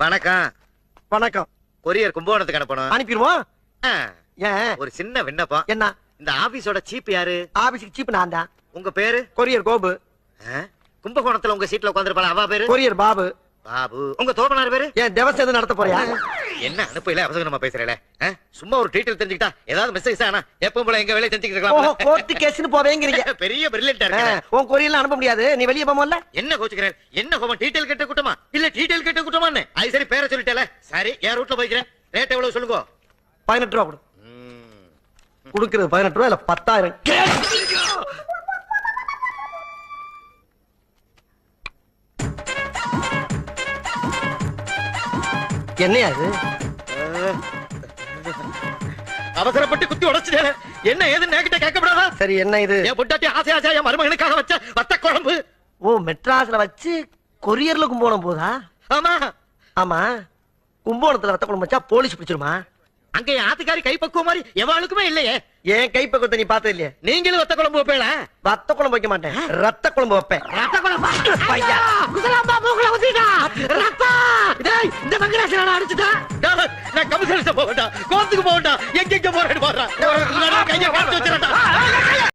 வணக்கம். வணக்கம். கொரியர் கும்பகோணத்துக்கு அனுப்பணும். அனுப்பிடுவோம். ஏன்? ஒரு சின்ன விண்ணப்பம். என்ன? இந்த ஆபீஸோட சீப் யாரு? ஆபீஸுக்கு சீப் நான் தான். உங்க பேரு? கொரியர் கோபு. கும்பகோணத்துல உங்க சீட்ல உட்கார்ந்திருப்பாள அவ பேரு? கொரியர் பாபு. பாபு. உங்க தோழனார் பேரு? ஏன் தேவசம் எதுவும் நடத்த போறியா? என்ன அனுப்பல அவசரமா பேசுறேல? சும்மா ஒரு டீடைல் தெரிஞ்சுக்கிட்டா ஏதாவது மிஸ்டேக்ஸ் ஆனா எப்பவும் போல எங்க வேலையை செஞ்சுக்கிட்டு இருக்கலாம். கோர்ட் கேஸ்னு போவேங்கறீங்க. பெரிய பிரில்லியன்ட்டா இருக்கு. உன் கொரியர்ல அனுப்ப முடியாது. நீ வெளிய போமல்ல. என்ன கோச்சுக்கிறேன்? என்ன கோபம்? டீடைல் கேட்ட கூட்டமா இல்ல டீடைல் கேட்ட கூட்டமான்னு? அது சரி பேரை சொல்லிட்டேல. சரி ஏன் ரூட்ல போய்க்கிறேன். ரேட் எவ்வளவு சொல்லுங்க? 18 ரூபாய் கொடு. குடுக்குறது 18 ரூபாய் இல்ல 10,000. என்னையா இது? அவசரப்பட்டு குத்தி உடைச்சிட்டேன். என்ன ஏது நேக்கிட்ட கேட்கப்படாதா? சரி என்ன இது? என் பொட்டாட்டி ஆசை ஆசையா என் மருமகனுக்காக வச்ச வத்த குழம்பு. ஓ மெட்ராஸ்ல வச்சு கொரியர்ல கும்போணம் போதா? ஆமா ஆமா. கும்போணத்துல வத்த குழம்பு வச்சா போலீஸ் பிடிச்சிருமா? அங்க என் ஆத்துக்காரி கைப்பக்குவ மாதிரி எவாளுக்குமே இல்லையே. ஏன் கைப்பக்கத்தை நீ பார்த்தது இல்லையே? நீங்களும் வத்த குழம்பு வைப்பேளா? வத்த குழம்பு வைக்க மாட்டேன். ரத்த குழம்பு வைப்பேன். ரத்த குழம்பா? ஐயா குசலாம்பா மூக்குல ஊத்திடா. ரத்தா டேய் இந்த மங்கராசன அடிச்சுடா. நான் கமிஷனர்ட்ட போறேன்டா. கோர்ட்டுக்கு போறேன்டா. எங்க போறேன்னு பாறா. நான் கைய காட்டி வச்சிரடா.